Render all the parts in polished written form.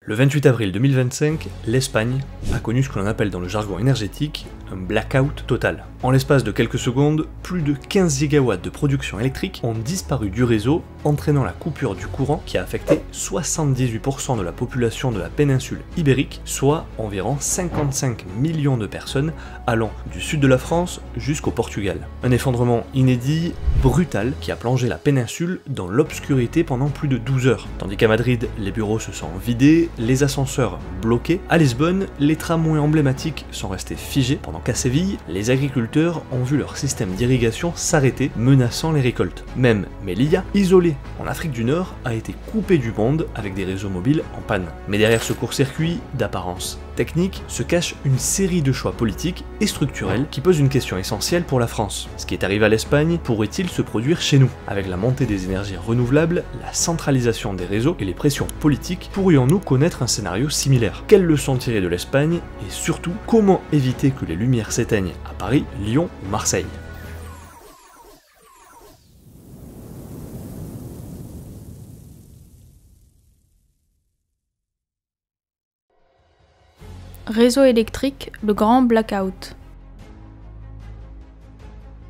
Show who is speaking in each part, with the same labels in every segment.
Speaker 1: Le 28 avril 2025, l'Espagne a connu ce que l'on appelle dans le jargon énergétique un blackout total. En l'espace de quelques secondes, plus de 15 gigawatts de production électrique ont disparu du réseau, entraînant la coupure du courant qui a affecté 78% de la population de la péninsule ibérique, soit environ 55 millions de personnes allant du sud de la France jusqu'au Portugal. Un effondrement inédit, brutal, qui a plongé la péninsule dans l'obscurité pendant plus de 12 heures. Tandis qu'à Madrid, les bureaux se sont vidés, les ascenseurs bloqués. À Lisbonne, les tramways emblématiques sont restés figés, pendant qu'à Séville, les agriculteurs ont vu leur système d'irrigation s'arrêter, menaçant les récoltes. Même Melilla, isolée en Afrique du Nord, a été coupée du monde avec des réseaux mobiles en panne. Mais derrière ce court-circuit, d'apparence technique, se cache une série de choix politiques et structurels qui posent une question essentielle pour la France. Ce qui est arrivé à l'Espagne pourrait-il se produire chez nous? Avec la montée des énergies renouvelables, la centralisation des réseaux et les pressions politiques, pourrions-nous connaître un scénario similaire? Quelles leçons tirer de l'Espagne et surtout, comment éviter que les lumières s'éteignent à Paris, Lyon ou Marseille?
Speaker 2: Réseau électrique, le grand blackout.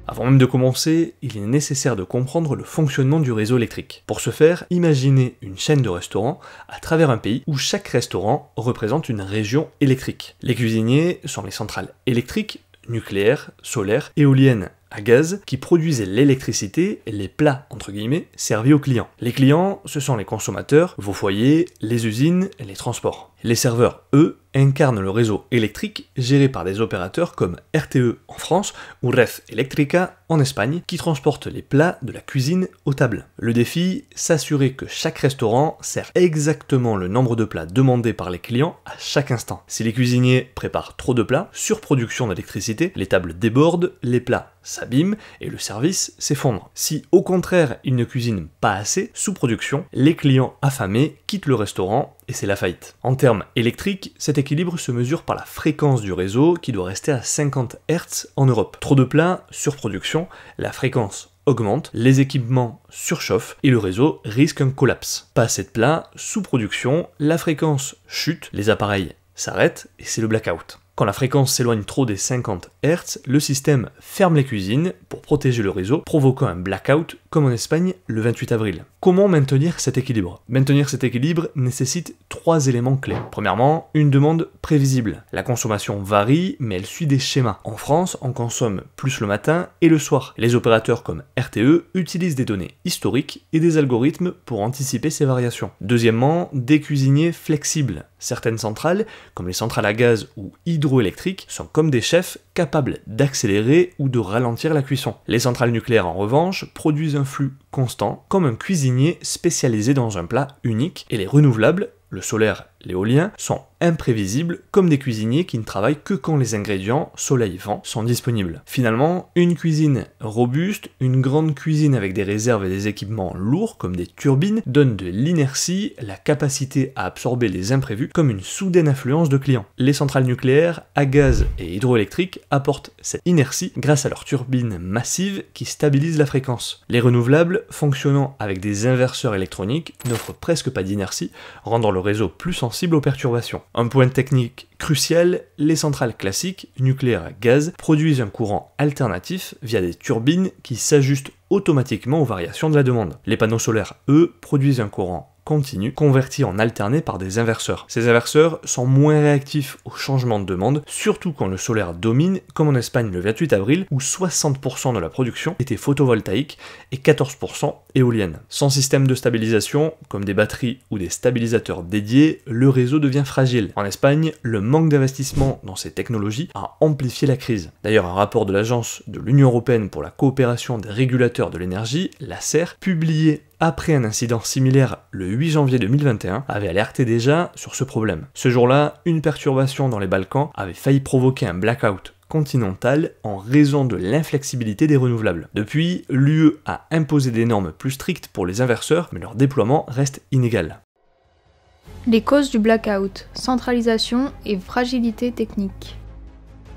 Speaker 1: Avant même de commencer, il est nécessaire de comprendre le fonctionnement du réseau électrique. Pour ce faire, imaginez une chaîne de restaurants à travers un pays où chaque restaurant représente une région électrique. Les cuisiniers sont les centrales électriques, nucléaires, solaires, éoliennes à gaz qui produisent l'électricité et les plats entre guillemets servis aux clients. Les clients, ce sont les consommateurs, vos foyers, les usines et les transports. Les serveurs, eux, incarnent le réseau électrique géré par des opérateurs comme RTE en France ou Red Eléctrica en Espagne qui transportent les plats de la cuisine aux tables. Le défi, s'assurer que chaque restaurant sert exactement le nombre de plats demandés par les clients à chaque instant. Si les cuisiniers préparent trop de plats, surproduction d'électricité, les tables débordent, les plats s'abîment et le service s'effondre. Si au contraire ils ne cuisinent pas assez, sous-production, les clients affamés quittent le restaurant et c'est la faillite. En termes électriques, cet équilibre se mesure par la fréquence du réseau qui doit rester à 50 Hz en Europe. Trop de plats, surproduction, la fréquence augmente, les équipements surchauffent et le réseau risque un collapse. Pas assez de plats, sous-production, la fréquence chute, les appareils s'arrêtent et c'est le blackout. Quand la fréquence s'éloigne trop des 50 Hz, le système ferme les cuisines pour protéger le réseau, provoquant un blackout comme en Espagne le 28 avril. Comment maintenir cet équilibre? Maintenir cet équilibre nécessite 3 éléments clés. Premièrement, une demande prévisible. La consommation varie, mais elle suit des schémas. En France, on consomme plus le matin et le soir. Les opérateurs comme RTE utilisent des données historiques et des algorithmes pour anticiper ces variations. Deuxièmement, des cuisiniers flexibles. Certaines centrales, comme les centrales à gaz ou hydroélectriques, sont comme des chefs capables d'accélérer ou de ralentir la cuisson. Les centrales nucléaires, en revanche, produisent un flux constant, comme un cuisinier spécialisé dans un plat unique, et les renouvelables, le solaire, l'éolien, sont imprévisibles comme des cuisiniers qui ne travaillent que quand les ingrédients, soleil, vent, sont disponibles. Finalement, une cuisine robuste, une grande cuisine avec des réserves et des équipements lourds comme des turbines, donne de l'inertie, la capacité à absorber les imprévus comme une soudaine affluence de clients. Les centrales nucléaires à gaz et hydroélectriques apportent cette inertie grâce à leurs turbines massives qui stabilisent la fréquence. Les renouvelables, fonctionnant avec des inverseurs électroniques, n'offrent presque pas d'inertie, rendant le réseau plus sensible aux perturbations. Un point technique crucial, les centrales classiques, nucléaires à gaz, produisent un courant alternatif via des turbines qui s'ajustent automatiquement aux variations de la demande. Les panneaux solaires, eux, produisent un courant continu, converti en alterné par des inverseurs. Ces inverseurs sont moins réactifs aux changements de demande, surtout quand le solaire domine, comme en Espagne le 28 avril, où 60% de la production était photovoltaïque et 14% éolienne. Sans système de stabilisation, comme des batteries ou des stabilisateurs dédiés, le réseau devient fragile. En Espagne, le manque d'investissement dans ces technologies a amplifié la crise. D'ailleurs, un rapport de l'Agence de l'Union européenne pour la coopération des régulateurs de l'énergie, l'ACER, publié après un incident similaire le 8 janvier 2021, avait alerté déjà sur ce problème. Ce jour-là, une perturbation dans les Balkans avait failli provoquer un blackout continental en raison de l'inflexibilité des renouvelables. Depuis, l'UE a imposé des normes plus strictes pour les inverseurs, mais leur déploiement reste inégal.
Speaker 2: Les causes du blackout, centralisation et fragilité technique.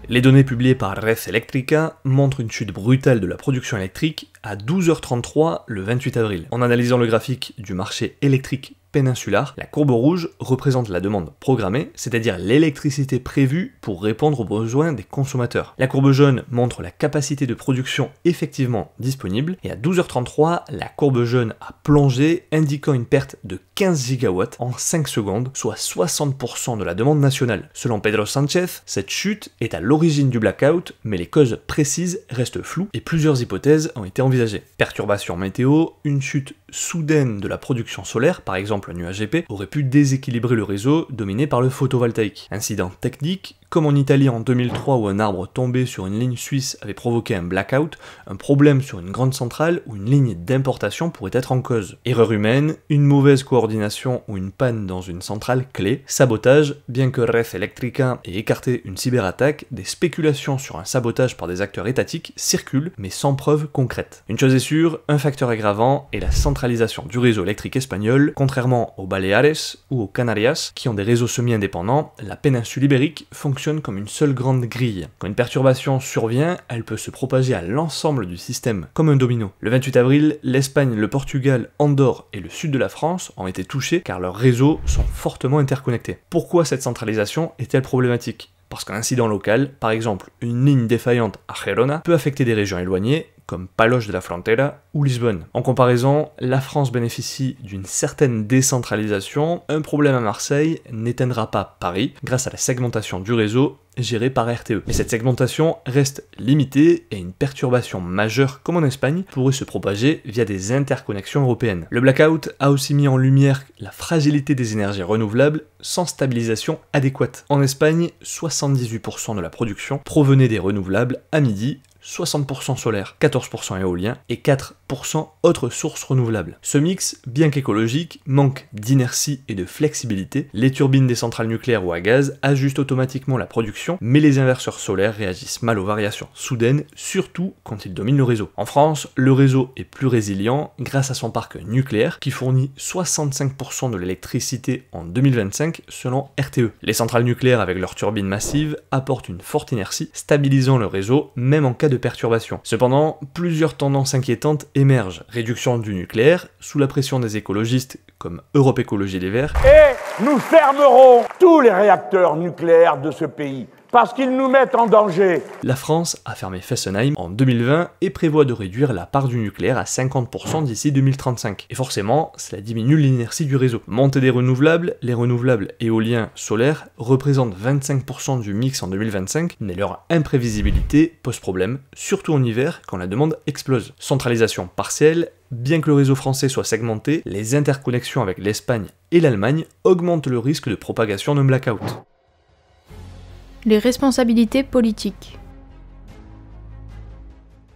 Speaker 1: Les données publiées par Red Eléctrica montrent une chute brutale de la production électrique à 12h33 le 28 avril. En analysant le graphique du marché électrique péninsulaire. La courbe rouge représente la demande programmée, c'est-à-dire l'électricité prévue pour répondre aux besoins des consommateurs. La courbe jaune montre la capacité de production effectivement disponible, et à 12h33, la courbe jaune a plongé, indiquant une perte de 15 gigawatts en 5 secondes, soit 60% de la demande nationale. Selon Pedro Sánchez, cette chute est à l'origine du blackout, mais les causes précises restent floues et plusieurs hypothèses ont été envisagées. Perturbations météo, une chute soudaine de la production solaire, par exemple un nuage épais, aurait pu déséquilibrer le réseau dominé par le photovoltaïque. Incident technique, comme en Italie en 2003 où un arbre tombé sur une ligne suisse avait provoqué un blackout, un problème sur une grande centrale ou une ligne d'importation pourrait être en cause. Erreur humaine, une mauvaise coordination ou une panne dans une centrale clé, sabotage, bien que Red Eléctrica ait écarté une cyberattaque, des spéculations sur un sabotage par des acteurs étatiques circulent mais sans preuve concrète. Une chose est sûre, un facteur aggravant est la centralisation du réseau électrique espagnol, contrairement aux Baleares ou aux Canarias qui ont des réseaux semi-indépendants, la péninsule ibérique fonctionne comme une seule grande grille. Quand une perturbation survient, elle peut se propager à l'ensemble du système, comme un domino. Le 28 avril, l'Espagne, le Portugal, Andorre et le sud de la France ont été touchés car leurs réseaux sont fortement interconnectés. Pourquoi cette centralisation est-elle problématique ? Parce qu'un incident local, par exemple une ligne défaillante à Gerona, peut affecter des régions éloignées, comme Palos de la Frontera ou Lisbonne. En comparaison, la France bénéficie d'une certaine décentralisation, un problème à Marseille n'éteindra pas Paris grâce à la segmentation du réseau géré par RTE. Mais cette segmentation reste limitée et une perturbation majeure comme en Espagne pourrait se propager via des interconnexions européennes. Le blackout a aussi mis en lumière la fragilité des énergies renouvelables sans stabilisation adéquate. En Espagne, 78% de la production provenait des renouvelables à midi, 60% solaire, 14% éolien et 4% autres sources renouvelables. Ce mix, bien qu'écologique, manque d'inertie et de flexibilité. Les turbines des centrales nucléaires ou à gaz ajustent automatiquement la production, mais les inverseurs solaires réagissent mal aux variations soudaines, surtout quand ils dominent le réseau. En France, le réseau est plus résilient grâce à son parc nucléaire qui fournit 65% de l'électricité en 2025 selon RTE. Les centrales nucléaires avec leurs turbines massives apportent une forte inertie, stabilisant le réseau même en cas de perturbation. Cependant, plusieurs tendances inquiétantes émergent. Réduction du nucléaire, sous la pression des écologistes comme Europe Écologie Les Verts.
Speaker 3: Et nous fermerons tous les réacteurs nucléaires de ce pays, parce qu'ils nous mettent en danger.
Speaker 1: La France a fermé Fessenheim en 2020 et prévoit de réduire la part du nucléaire à 50% d'ici 2035. Et forcément, cela diminue l'inertie du réseau. Montée des renouvelables, les renouvelables éoliens solaires représentent 25% du mix en 2025, mais leur imprévisibilité pose problème, surtout en hiver quand la demande explose. Centralisation partielle. Bien que le réseau français soit segmenté, les interconnexions avec l'Espagne et l'Allemagne augmentent le risque de propagation d'un blackout.
Speaker 2: Les responsabilités politiques.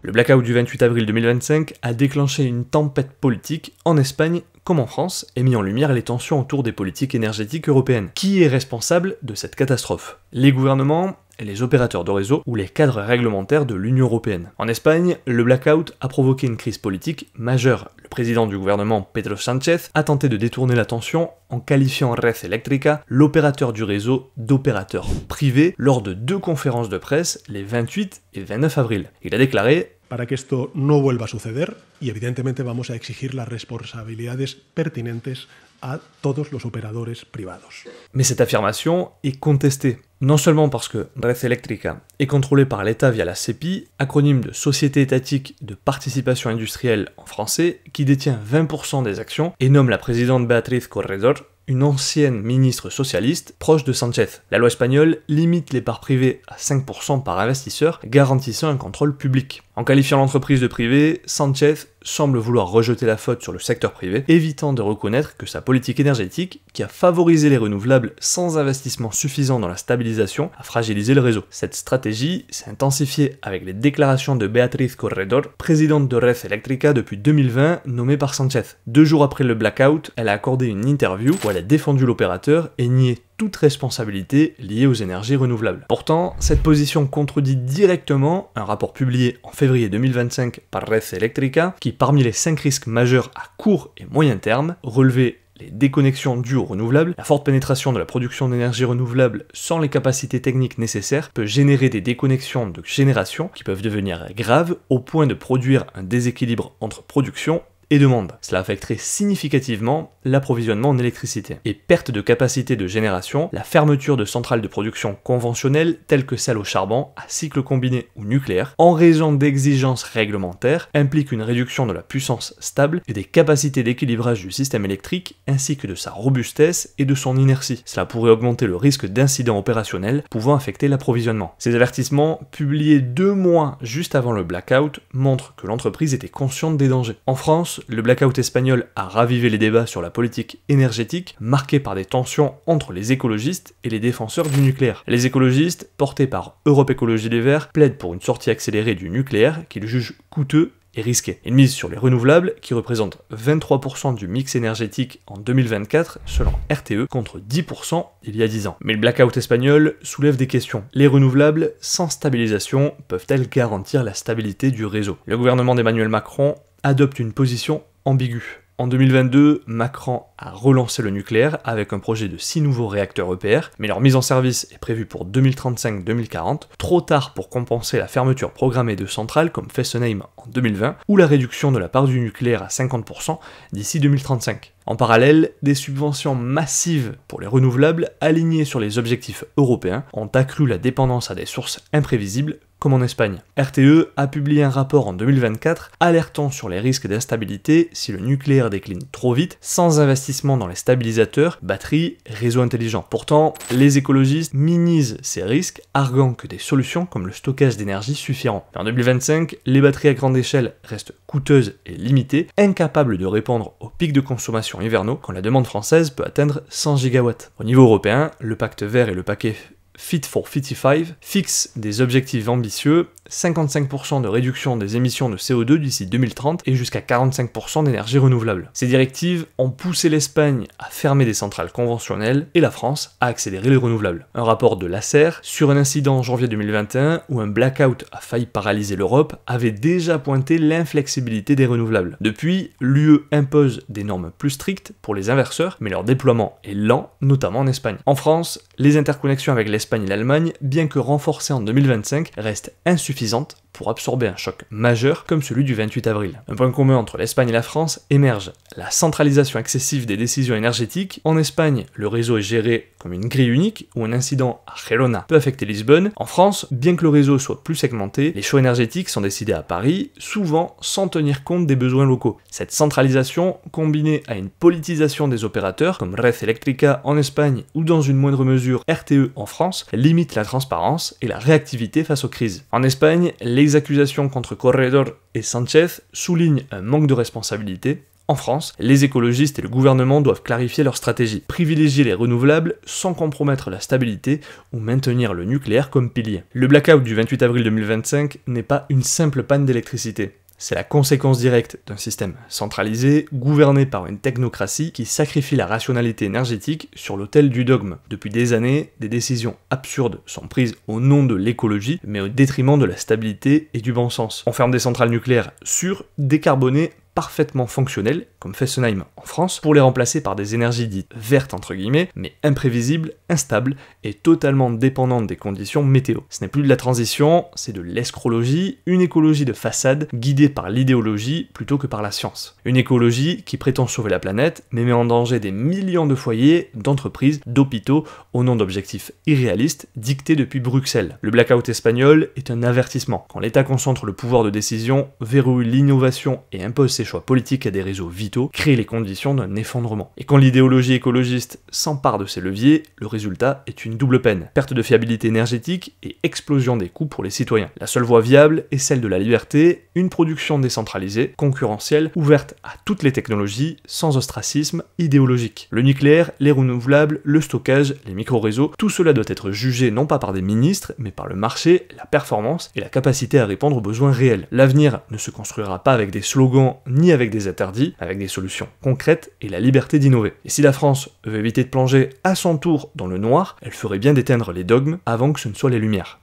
Speaker 1: Le blackout du 28 avril 2025 a déclenché une tempête politique en Espagne comme en France et mis en lumière les tensions autour des politiques énergétiques européennes. Qui est responsable de cette catastrophe ? Les gouvernements, les opérateurs de réseau ou les cadres réglementaires de l'Union européenne. En Espagne, le blackout a provoqué une crise politique majeure. Le président du gouvernement, Pedro Sánchez, a tenté de détourner l'attention en qualifiant Red Eléctrica, l'opérateur du réseau, d'opérateur privé lors de 2 conférences de presse les 28 et 29 avril. Il a déclaré
Speaker 4: para que esto no vuelva a suceder y evidentemente vamos a exigir las responsabilidades pertinentes a todos los operadores privados.
Speaker 1: Mais cette affirmation est contestée, non seulement parce que Red Eléctrica est contrôlée par l'État via la SEPI, acronyme de Société étatique de participation industrielle en français, qui détient 20% des actions et nomme la présidente Beatriz Corredor, une ancienne ministre socialiste proche de Sánchez. La loi espagnole limite les parts privées à 5% par investisseur, garantissant un contrôle public. En qualifiant l'entreprise de privée, Sánchez semble vouloir rejeter la faute sur le secteur privé, évitant de reconnaître que sa politique énergétique, qui a favorisé les renouvelables sans investissement suffisant dans la stabilisation, a fragilisé le réseau. Cette stratégie s'est intensifiée avec les déclarations de Beatriz Corredor, présidente de Red Eléctrica depuis 2020, nommée par Sánchez. 2 jours après le blackout, elle a accordé une interview où elle a défendu l'opérateur et nié toute responsabilité liée aux énergies renouvelables. Pourtant, cette position contredit directement un rapport publié en février 2025 par Red Eléctrica qui, parmi les 5 risques majeurs à court et moyen terme, relevait les déconnexions dues aux renouvelables, la forte pénétration de la production d'énergie renouvelable sans les capacités techniques nécessaires peut générer des déconnexions de génération qui peuvent devenir graves au point de produire un déséquilibre entre production et demande. Cela affecterait significativement l'approvisionnement en électricité. Et perte de capacité de génération, la fermeture de centrales de production conventionnelles telles que celles au charbon, à cycle combiné ou nucléaire, en raison d'exigences réglementaires, implique une réduction de la puissance stable et des capacités d'équilibrage du système électrique ainsi que de sa robustesse et de son inertie. Cela pourrait augmenter le risque d'incidents opérationnels pouvant affecter l'approvisionnement. Ces avertissements, publiés 2 mois juste avant le blackout, montrent que l'entreprise était consciente des dangers. En France, le blackout espagnol a ravivé les débats sur la politique énergétique, marqués par des tensions entre les écologistes et les défenseurs du nucléaire. Les écologistes, portés par Europe Écologie Les Verts, plaident pour une sortie accélérée du nucléaire qu'ils jugent coûteux et risqué. Ils misent sur les renouvelables, qui représentent 23% du mix énergétique en 2024, selon RTE, contre 10% il y a 10 ans. Mais le blackout espagnol soulève des questions. Les renouvelables, sans stabilisation, peuvent-elles garantir la stabilité du réseau? Le gouvernement d'Emmanuel Macron adopte une position ambiguë. En 2022, Macron a relancé le nucléaire avec un projet de 6 nouveaux réacteurs EPR, mais leur mise en service est prévue pour 2035-2040, trop tard pour compenser la fermeture programmée de centrales comme Fessenheim en 2020, ou la réduction de la part du nucléaire à 50% d'ici 2035. En parallèle, des subventions massives pour les renouvelables, alignées sur les objectifs européens, ont accru la dépendance à des sources imprévisibles, comme en Espagne. RTE a publié un rapport en 2024 alertant sur les risques d'instabilité si le nucléaire décline trop vite, sans investissement dans les stabilisateurs, batteries, réseaux intelligents. Pourtant, les écologistes minimisent ces risques, arguant que des solutions comme le stockage d'énergie suffiront. En 2025, les batteries à grande échelle restent coûteuses et limitées, incapables de répondre aux pics de consommation hivernaux quand la demande française peut atteindre 100 gigawatts. Au niveau européen, le pacte vert et le paquet Fit for 55 fixent des objectifs ambitieux, 55% de réduction des émissions de CO2 d'ici 2030 et jusqu'à 45% d'énergie renouvelable. Ces directives ont poussé l'Espagne à fermer des centrales conventionnelles et la France à accélérer les renouvelables. Un rapport de l'ACER sur un incident en janvier 2021 où un blackout a failli paralyser l'Europe avait déjà pointé l'inflexibilité des renouvelables. Depuis, l'UE impose des normes plus strictes pour les inverseurs, mais leur déploiement est lent, notamment en Espagne. En France, les interconnexions avec l'Espagne et l'Allemagne, bien que renforcées en 2025, restent insuffisantes pour absorber un choc majeur comme celui du 28 avril. Un point commun entre l'Espagne et la France émerge: la centralisation excessive des décisions énergétiques. En Espagne, le réseau est géré comme une grille unique où un incident à Girona peut affecter Lisbonne. En France, bien que le réseau soit plus segmenté, les choix énergétiques sont décidés à Paris, souvent sans tenir compte des besoins locaux. Cette centralisation, combinée à une politisation des opérateurs, comme Red Eléctrica en Espagne ou dans une moindre mesure RTE en France, limite la transparence et la réactivité face aux crises. En Espagne, les accusations contre Corredor et Sánchez soulignent un manque de responsabilité. En France, les écologistes et le gouvernement doivent clarifier leur stratégie, privilégier les renouvelables sans compromettre la stabilité ou maintenir le nucléaire comme pilier. Le blackout du 28 avril 2025 n'est pas une simple panne d'électricité. C'est la conséquence directe d'un système centralisé, gouverné par une technocratie qui sacrifie la rationalité énergétique sur l'autel du dogme. Depuis des années, des décisions absurdes sont prises au nom de l'écologie, mais au détriment de la stabilité et du bon sens. On ferme des centrales nucléaires sûres, décarbonées, parfaitement fonctionnelles, comme Fessenheim en France, pour les remplacer par des énergies dites vertes entre guillemets, mais imprévisibles, instables et totalement dépendantes des conditions météo. Ce n'est plus de la transition, c'est de l'escrologie, une écologie de façade guidée par l'idéologie plutôt que par la science. Une écologie qui prétend sauver la planète, mais met en danger des millions de foyers, d'entreprises, d'hôpitaux, au nom d'objectifs irréalistes dictés depuis Bruxelles. Le blackout espagnol est un avertissement. Quand l'État concentre le pouvoir de décision, verrouille l'innovation et impose ses choix politiques à des réseaux vitaux, crée les conditions d'un effondrement. Et quand l'idéologie écologiste s'empare de ces leviers, le résultat est une double peine. Perte de fiabilité énergétique et explosion des coûts pour les citoyens. La seule voie viable est celle de la liberté, une production décentralisée, concurrentielle, ouverte à toutes les technologies, sans ostracisme idéologique. Le nucléaire, les renouvelables, le stockage, les micro-réseaux, tout cela doit être jugé non pas par des ministres, mais par le marché, la performance et la capacité à répondre aux besoins réels. L'avenir ne se construira pas avec des slogans ni avec des interdits, avec des solutions concrètes et la liberté d'innover. Et si la France veut éviter de plonger à son tour dans le noir, elle ferait bien d'éteindre les dogmes avant que ce ne soient les lumières.